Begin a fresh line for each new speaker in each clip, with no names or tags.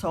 100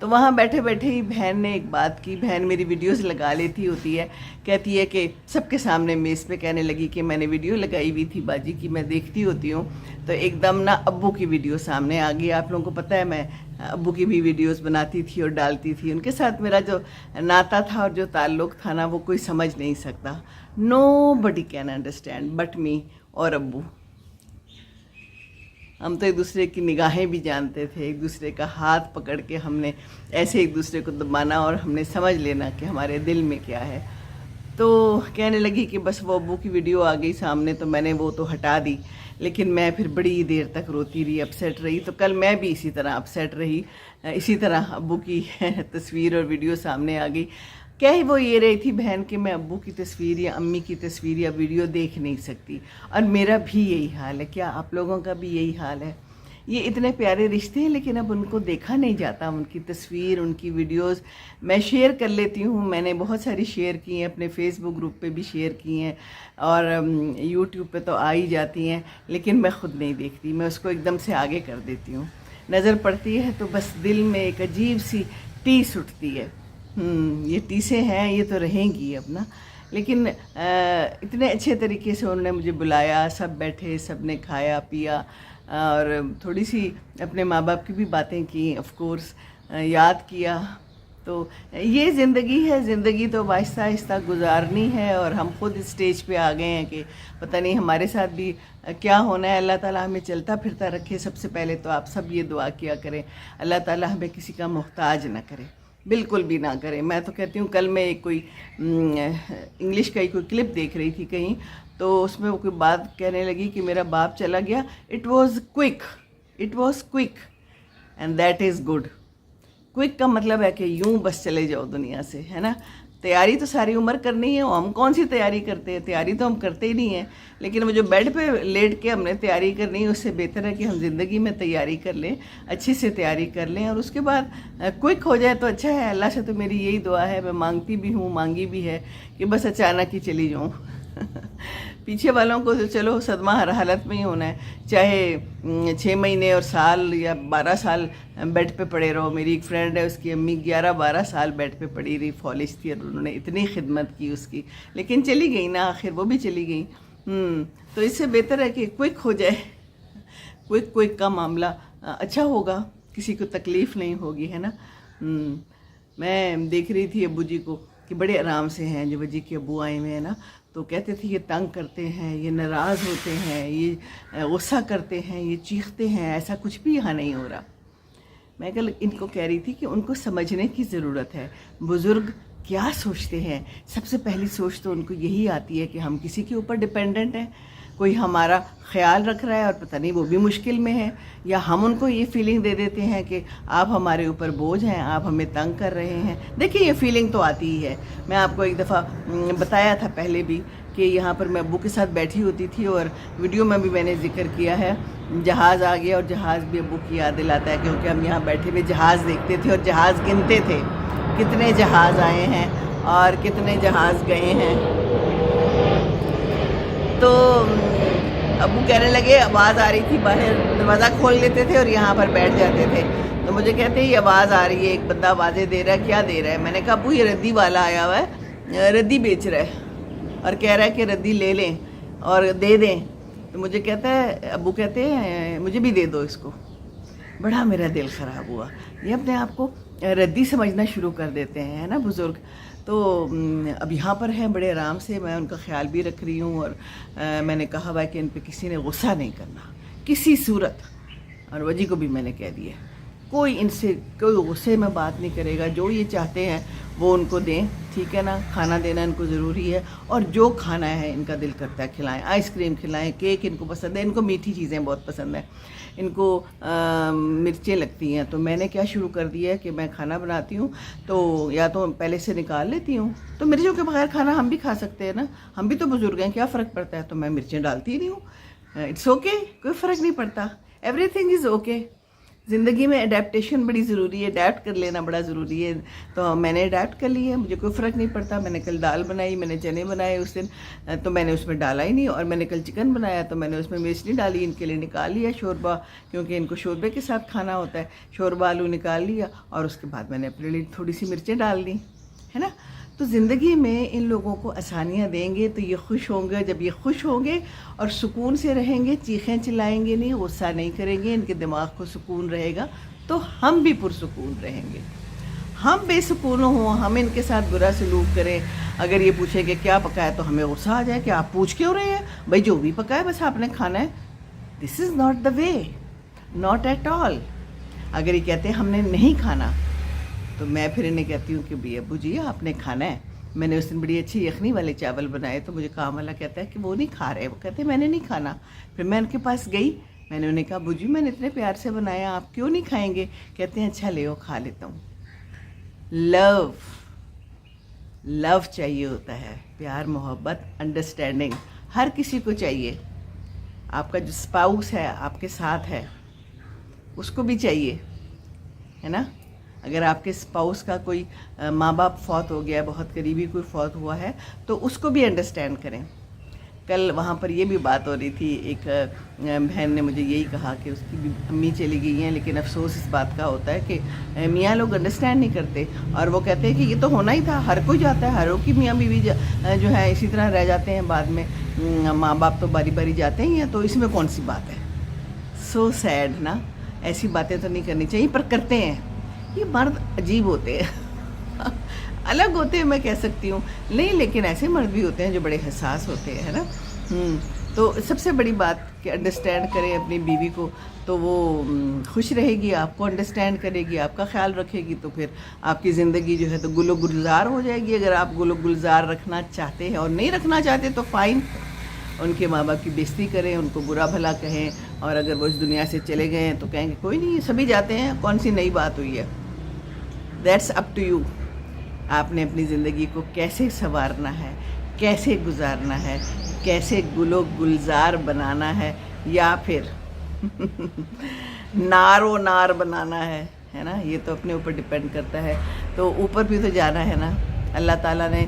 تو وہاں بیٹھے بیٹھے ہی بہن نے ایک بات کی. بہن میری ویڈیوز لگا لیتی ہوتی ہے, کہتی ہے کہ سب کے سامنے میز پہ کہنے لگی کہ میں نے ویڈیو لگائی ہوئی تھی باجی کی, میں دیکھتی ہوتی ہوں. تو ایک دم نا ابو کی ویڈیو سامنے آ گئی. آپ لوگوں کو پتہ ہے میں ابو کی بھی ویڈیوز بناتی تھی اور ڈالتی تھی. ان کے ساتھ میرا جو ناتا تھا اور جو تعلق تھا نا وہ کوئی سمجھ نہیں سکتا. نو بڈی کین انڈرسٹینڈ بٹ می اور ابو. ہم تو ایک دوسرے کی نگاہیں بھی جانتے تھے, ایک دوسرے کا ہاتھ پکڑ کے ہم نے ایسے ایک دوسرے کو دبانا اور ہم نے سمجھ لینا کہ ہمارے دل میں کیا ہے. تو کہنے لگی کہ بس وہ ابو کی ویڈیو آ گئی سامنے تو میں نے وہ تو ہٹا دی, لیکن میں پھر بڑی دیر تک روتی رہی, اپسیٹ رہی. تو کل میں بھی اسی طرح اپسیٹ رہی, اسی طرح ابو کی تصویر اور ویڈیو سامنے آ گئی. کیا ہی وہ یہ رہی تھی بہن کہ میں ابو کی تصویر یا امی کی تصویر یا ویڈیو دیکھ نہیں سکتی, اور میرا بھی یہی حال ہے. کیا آپ لوگوں کا بھی یہی حال ہے؟ یہ اتنے پیارے رشتے ہیں لیکن اب ان کو دیکھا نہیں جاتا. ان کی تصویر, ان کی ویڈیوز میں شیئر کر لیتی ہوں. میں نے بہت ساری شیئر کی ہیں, اپنے فیس بک گروپ پہ بھی شیئر کی ہیں, اور یوٹیوب پہ تو آ ہی جاتی ہیں, لیکن میں خود نہیں دیکھتی. میں اس کو ایک دم سے آگے کر دیتی ہوں. نظر پڑتی ہے تو بس دل میں ایک عجیب سی ٹیس اٹھتی ہے. یہ ٹیسیں ہیں, یہ تو رہیں گی اب نا. لیکن اتنے اچھے طریقے سے انہوں نے مجھے بلایا, سب بیٹھے, سب نے کھایا پیا, اور تھوڑی سی اپنے ماں باپ کی بھی باتیں کی, آف کورس یاد کیا. تو یہ زندگی ہے, زندگی تو آہستہ آہستہ گزارنی ہے, اور ہم خود اسٹیج پہ آ گئے ہیں کہ پتہ نہیں ہمارے ساتھ بھی کیا ہونا ہے. اللہ تعالیٰ ہمیں چلتا پھرتا رکھے. سب سے پہلے تو آپ سب یہ دعا کیا کریں, اللہ تعالیٰ ہمیں کسی کا محتاج نہ کرے, بالکل بھی نہ کرے. میں تو کہتی ہوں, کل میں ایک کوئی انگلش کا ہی کوئی کلپ دیکھ رہی تھی کہیں, تو اس میں وہ کوئی بات کہنے لگی کہ میرا باپ چلا گیا, it was quick and that is good. Quick کا مطلب ہے کہ یوں بس چلے جاؤ دنیا سے, ہے نا. تیاری تو ساری عمر کرنی ہے, ہم کون سی تیاری کرتے ہیں, تیاری تو ہم کرتے ہی نہیں ہیں. لیکن وہ جو بیڈ پہ لیٹ کے ہم نے تیاری کرنی ہے, اس سے بہتر ہے کہ ہم زندگی میں تیاری کر لیں, اچھے سے تیاری کر لیں, اور اس کے بعد کوئک ہو جائے تو اچھا ہے. اللہ سے تو میری یہی دعا ہے, میں مانگتی بھی ہوں, مانگی بھی ہے کہ بس اچانک ہی چلی جاؤں. پیچھے والوں کو تو چلو صدمہ ہر حالت میں ہی ہونا ہے, چاہے 6 مہینے اور سال یا 12 سال بیڈ پہ پڑے رہو. میری ایک فرینڈ ہے, اس کی امی 11-12 سال بیڈ پہ پڑی رہی, فالج تھی, اور انہوں نے اتنی خدمت کی اس کی, لیکن چلی گئی نا آخر, وہ بھی چلی گئی. تو اس سے بہتر ہے کہ کوئک ہو جائے. کوئک کا معاملہ اچھا ہوگا, کسی کو تکلیف نہیں ہوگی, ہے نا. میں دیکھ رہی تھی ابو جی کو کہ بڑے آرام سے ہیں. جو بجی کے ابو آئے ہوئے ہیں نا, تو کہتے تھے یہ تنگ کرتے ہیں, یہ ناراض ہوتے ہیں, یہ غصہ کرتے ہیں, یہ چیختے ہیں, ایسا کچھ بھی یہاں نہیں ہو رہا. میں کل ان کو کہہ رہی تھی کہ ان کو سمجھنے کی ضرورت ہے. بزرگ کیا سوچتے ہیں, سب سے پہلی سوچ تو ان کو یہی آتی ہے کہ ہم کسی کے اوپر ڈپینڈنٹ ہیں, کوئی ہمارا خیال رکھ رہا ہے اور پتہ نہیں وہ بھی مشکل میں ہے, یا ہم ان کو یہ فیلنگ دے دیتے ہیں کہ آپ ہمارے اوپر بوجھ ہیں, آپ ہمیں تنگ کر رہے ہیں. دیکھیے یہ فیلنگ تو آتی ہی ہے. میں آپ کو ایک دفعہ بتایا تھا پہلے بھی کہ یہاں پر میں ابو کے ساتھ بیٹھی ہوتی تھی, اور ویڈیو میں بھی میں نے ذکر کیا ہے, جہاز آ گیا, اور جہاز بھی ابو کی یاد دلاتا ہے, کیونکہ ہم یہاں بیٹھے ہوئے جہاز دیکھتے تھے اور جہاز گنتے تھے, کتنے جہاز آئے ہیں اور کتنے جہاز گئے ہیں. تو ابو کہنے لگے, آواز آ رہی تھی باہر, دروازہ کھول لیتے تھے اور یہاں پر بیٹھ جاتے تھے. تو مجھے کہتے ہیں یہ آواز آ رہی ہے, ایک بندہ آوازیں دے رہا ہے, کیا دے رہا ہے؟ میں نے کہا ابو یہ ردی والا آیا ہوا ہے, ردی بیچ رہا ہے, اور کہہ رہا ہے کہ ردی لے لیں اور دے دیں. تو مجھے کہتا ہے, ابو کہتے ہیں مجھے بھی دے دو اس کو. بڑا میرا دل خراب ہوا. یہ اپنے آپ کو ردی سمجھنا شروع کر دیتے ہیں, ہے نا بزرگ. تو اب یہاں پر ہیں بڑے آرام سے, میں ان کا خیال بھی رکھ رہی ہوں, اور میں نے کہا ہوا ہے کہ ان پہ کسی نے غصہ نہیں کرنا کسی صورت. اور وجی کو بھی میں نے کہہ دیا کوئی ان سے کوئی غصے میں بات نہیں کرے گا, جو یہ چاہتے ہیں وہ ان کو دیں, ٹھیک ہے نا. کھانا دینا ان کو ضروری ہے, اور جو کھانا ہے ان کا دل کرتا ہے کھلائیں, آئس کریم کھلائیں, کیک ان کو پسند ہے, ان کو میٹھی چیزیں بہت پسند ہیں, ان کو مرچیں لگتی ہیں. تو میں نے کیا شروع کر دیا ہے کہ میں کھانا بناتی ہوں تو یا تو پہلے سے نکال لیتی ہوں, تو مرچوں کے بغیر کھانا ہم بھی کھا سکتے ہیں نا, ہم بھی تو بزرگ ہیں, کیا فرق پڑتا ہے. تو میں مرچیں ڈالتی نہیں ہوں, اٹس اوکے, کوئی فرق نہیں پڑتا, ایوری تھنگ از اوکے. زندگی میں اڈیپٹیشن بڑی ضروری ہے، اڈیپٹ کر لینا بڑا ضروری ہے. تو میں نے اڈیپٹ کر لی ہے، مجھے کوئی فرق نہیں پڑتا. میں نے کل دال بنائی، میں نے چنے بنائے اس دن، تو میں نے اس میں ڈالا ہی نہیں. اور میں نے کل چکن بنایا تو میں نے اس میں مرچ نہیں ڈالی، ان کے لیے نکال لیا شوربہ، کیونکہ ان کو شوربے کے ساتھ کھانا ہوتا ہے. شوربہ آلو نکال لیا اور اس کے بعد میں نے اپنے لیے تھوڑی سی مرچیں ڈال دیں، ہے نا. تو زندگی میں ان لوگوں کو آسانیاں دیں گے تو یہ خوش ہوں گے. جب یہ خوش ہوں گے اور سکون سے رہیں گے، چیخیں چلائیں گے نہیں، غصہ نہیں کریں گے، ان کے دماغ کو سکون رہے گا، تو ہم بھی پرسکون رہیں گے. ہم بے سکون ہوں، ہم ان کے ساتھ برا سلوک کریں. اگر یہ پوچھیں کہ کیا پکایا تو ہمیں غصہ آ جائے کہ آپ پوچھ کیوں رہے ہیں، بھائی جو بھی پکایا بس آپ نے کھانا ہے. This is not the way, not at all. اگر یہ کہتے ہیں ہم نے نہیں کھانا تو میں پھر انہیں کہتی ہوں کہ بھئی ابو جی آپ نے کھانا ہے. میں نے اس دن بڑی اچھی یخنی والے چاول بنائے تو مجھے کام والا کہتا ہے کہ وہ نہیں کھا رہے، وہ کہتے ہیں میں نے نہیں کھانا. پھر میں ان کے پاس گئی، میں نے انہیں کہا ابو جی میں نے اتنے پیار سے بنایا، آپ کیوں نہیں کھائیں گے؟ کہتے ہیں اچھا لے کھا لیتا ہوں. لو چاہیے ہوتا ہے، پیار محبت انڈرسٹینڈنگ ہر کسی کو چاہیے. آپ کا جو اسپاؤس ہے آپ کے ساتھ ہے اس کو بھی چاہیے، ہے نا. اگر آپ کے اسپاؤس کا کوئی ماں باپ فوت ہو گیا ہے، بہت قریبی کوئی فوت ہوا ہے، تو اس کو بھی انڈرسٹینڈ کریں. کل وہاں پر یہ بھی بات ہو رہی تھی، ایک بہن نے مجھے یہی کہا کہ اس کی بھی امی چلی گئی ہیں، لیکن افسوس اس بات کا ہوتا ہے کہ میاں لوگ انڈرسٹینڈ نہیں کرتے. اور وہ کہتے ہیں کہ یہ تو ہونا ہی تھا، ہر کوئی جاتا ہے، ہر کی میاں بیوی جو ہے اسی طرح رہ جاتے ہیں بعد میں، ماں باپ تو باری باری جاتے ہی ہیں، تو اس میں کون سی بات ہے. سو سیڈ نا. ایسی باتیں تو نہیں کرنی چاہیے پر کرتے ہیں. یہ مرد عجیب ہوتے ہیں، الگ ہوتے ہیں میں کہہ سکتی ہوں، نہیں لیکن ایسے مرد بھی ہوتے ہیں جو بڑے حساس ہوتے ہیں نا. تو سب سے بڑی بات کہ انڈرسٹینڈ کریں اپنی بیوی کو، تو وہ خوش رہے گی، آپ کو انڈرسٹینڈ کرے گی، آپ کا خیال رکھے گی، تو پھر آپ کی زندگی جو ہے تو گل و گلزار ہو جائے گی. اگر آپ گل و گلزار رکھنا چاہتے ہیں اور نہیں رکھنا چاہتے تو فائن، ان کے ماں باپ کی بےزتی کریں، ان کو برا بھلا کہیں، اور اگر وہ اس دنیا سے چلے گئے ہیں تو کہیں گے کوئی نہیں سبھی جاتے ہیں، کون سی نئی بات ہوئی ہے. That's up to you. آپ نے اپنی زندگی کو کیسے سنوارنا ہے، کیسے گزارنا ہے، کیسے گل و گلزار بنانا ہے، یا پھر نار و نار بنانا ہے نا. یہ تو اپنے اوپر ڈپینڈ کرتا ہے. تو اوپر بھی تو جانا ہے نا. اللہ تعالیٰ نے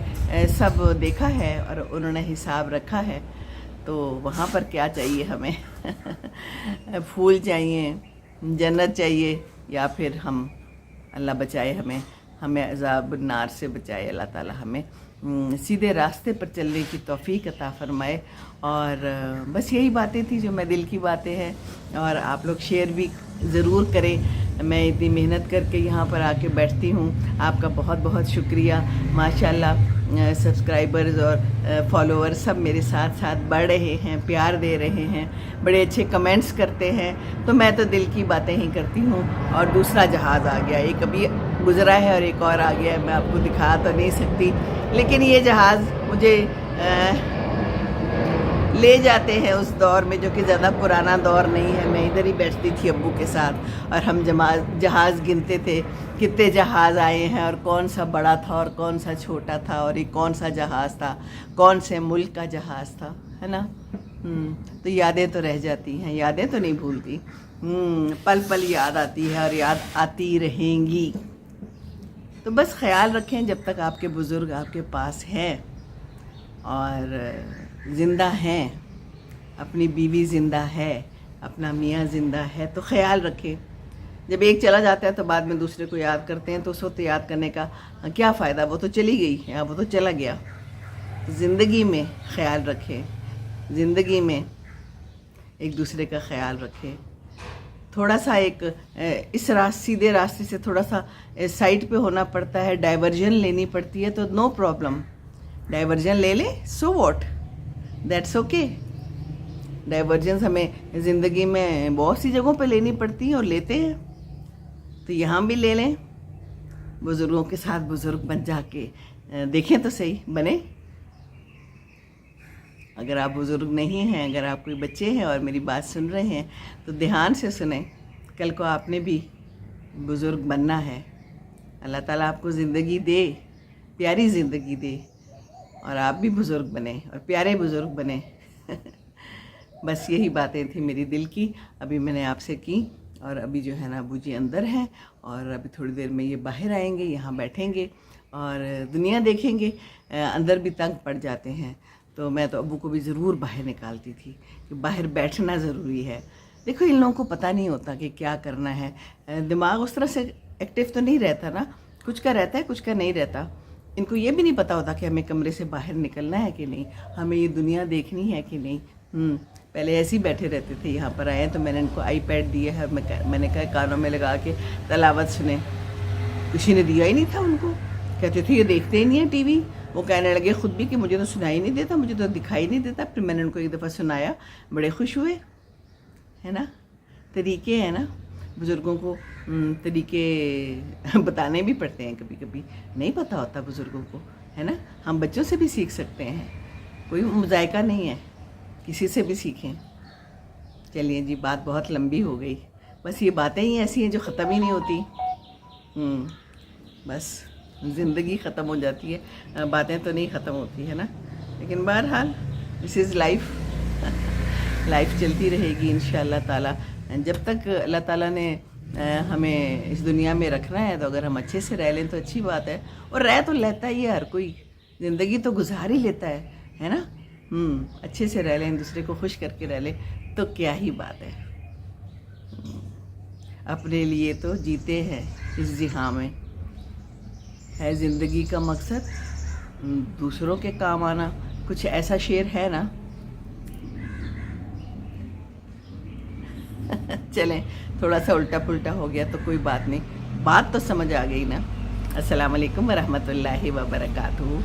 سب دیکھا ہے اور انہوں نے حساب رکھا ہے. تو وہاں پر کیا چاہیے ہمیں؟ پھول چاہیے، جنت چاہیے، یا پھر ہم اللہ بچائے ہمیں عذاب النار سے بچائے. اللہ تعالیٰ ہمیں سیدھے راستے پر چلنے کی توفیق عطا فرمائے. اور بس یہی باتیں تھیں جو میں دل کی باتیں ہیں، اور آپ لوگ شیئر بھی ضرور کریں. میں اتنی محنت کر کے یہاں پر آ کے بیٹھتی ہوں. آپ کا بہت بہت شکریہ. ماشاءاللہ سبسکرائبرز اور فالوور سب میرے ساتھ ساتھ بڑھ رہے ہیں، پیار دے رہے ہیں، بڑے اچھے کمنٹس کرتے ہیں. تو میں تو دل کی باتیں ہی کرتی ہوں. اور دوسرا جہاز آ گیا، ایک ابھی گزرا ہے اور ایک اور آ گیا ہے. میں آپ کو دکھا تو نہیں سکتی، لیکن یہ جہاز مجھے لے جاتے ہیں اس دور میں جو کہ زیادہ پرانا دور نہیں ہے. میں ادھر ہی بیٹھتی تھی ابو کے ساتھ اور ہم جہاز گنتے تھے کتنے جہاز آئے ہیں اور کون سا بڑا تھا اور کون سا چھوٹا تھا، اور یہ کون سا جہاز تھا، کون سے ملک کا جہاز تھا، ہے نا. تو یادیں تو رہ جاتی ہیں، یادیں تو نہیں بھولتی. پل پل یاد آتی ہے اور یاد آتی رہیں گی. تو بس خیال رکھیں جب تک آپ کے بزرگ آپ کے پاس ہیں اور زندہ ہیں، اپنی بیوی زندہ ہے، اپنا میاں زندہ ہے، تو خیال رکھیں. جب ایک چلا جاتا ہے تو بعد میں دوسرے کو یاد کرتے ہیں، تو اس وقت یاد کرنے کا کیا فائدہ؟ وہ تو چلی گئی یا وہ تو چلا گیا. زندگی میں خیال رکھیں، زندگی میں ایک دوسرے کا خیال رکھیں. تھوڑا سا ایک اس سیدھے راستے سے تھوڑا سا سائڈ پہ ہونا پڑتا ہے، ڈائیورژن لینی پڑتی ہے، تو نو پرابلم، ڈائیورژن لے لیں، so what, that's okay. Divergence ہمیں زندگی میں بہت سی جگہوں پہ لینی پڑتی ہیں اور لیتے ہیں، تو یہاں بھی لے لیں. بزرگوں کے ساتھ بزرگ بن جا کے دیکھیں تو صحیح بنے. اگر آپ بزرگ نہیں ہیں، اگر آپ کوئی بچے ہیں اور میری بات سن رہے ہیں تو دھیان سے سنیں. کل کو آپ نے بھی بزرگ بننا ہے. اللہ تعالیٰ آپ کو زندگی دے، پیاری زندگی دے، اور آپ بھی بزرگ بنیں اور پیارے بزرگ بنیں. بس یہی باتیں تھیں میری دل کی، ابھی میں نے آپ سے کی. اور ابھی جو ہے نا ابو جی اندر ہیں اور ابھی تھوڑی دیر میں یہ باہر آئیں گے، یہاں بیٹھیں گے اور دنیا دیکھیں گے. اندر بھی تنگ پڑ جاتے ہیں، تو میں تو ابو کو بھی ضرور باہر نکالتی تھی کہ باہر بیٹھنا ضروری ہے. دیکھو ان لوگوں کو پتہ نہیں ہوتا کہ کیا کرنا ہے، دماغ اس طرح سے ایکٹیو تو نہیں رہتا نا، کچھ کا رہتا ہے کچھ کا نہیں رہتا. ان کو یہ بھی نہیں پتہ ہوتا کہ ہمیں کمرے سے باہر نکلنا ہے کہ نہیں، ہمیں یہ دنیا دیکھنی ہے کہ نہیں. پہلے ایسے ہی بیٹھے رہتے تھے، یہاں پر آئے تو میں نے ان کو آئی پیڈ دیا ہے، میں نے کہا کانوں میں لگا کے تلاوت سنیں. کسی نے دیا ہی نہیں تھا ان کو، کہتے تھے یہ دیکھتے ہی نہیں ہیں ٹی وی. وہ کہنے لگے خود بھی کہ مجھے تو سنائی نہیں دیتا، مجھے تو دکھائی نہیں دیتا. پھر میں نے ان کو ایک دفعہ سنایا، بڑے خوش ہوئے. ہے نا، طریقے ہیں نا بزرگوں کو، طریقے بتانے بھی پڑتے ہیں. کبھی کبھی نہیں پتہ ہوتا بزرگوں کو، ہے نا. ہم بچوں سے بھی سیکھ سکتے ہیں، کوئی مذائقہ نہیں ہے، کسی سے بھی سیکھیں. چلیے جی، بات بہت لمبی ہو گئی. بس یہ باتیں ہی ایسی ہیں جو ختم ہی نہیں ہوتی. بس زندگی ختم ہو جاتی ہے، باتیں تو نہیں ختم ہوتی ہے نا. لیکن بہرحال دس از لائف، لائف چلتی رہے گی انشاءاللہ تعالیٰ. جب تک اللہ تعالیٰ نے ہمیں اس دنیا میں رکھنا ہے، تو اگر ہم اچھے سے رہ لیں تو اچھی بات ہے. اور رہ تو لیتا ہی ہے ہر کوئی، زندگی تو گزار ہی لیتا ہے نا. اچھے سے رہ لیں، دوسرے کو خوش کر کے رہ لیں تو کیا ہی بات ہے. اپنے لیے تو جیتے ہیں اس جہاں میں، ہے زندگی کا مقصد دوسروں کے کام آنا. کچھ ایسا شعر ہے نا. چلیں، تھوڑا سا الٹا پلٹا ہو گیا تو کوئی بات نہیں، بات تو سمجھ آ گئی نا. السلام علیکم ورحمۃ اللہ وبرکاتہ.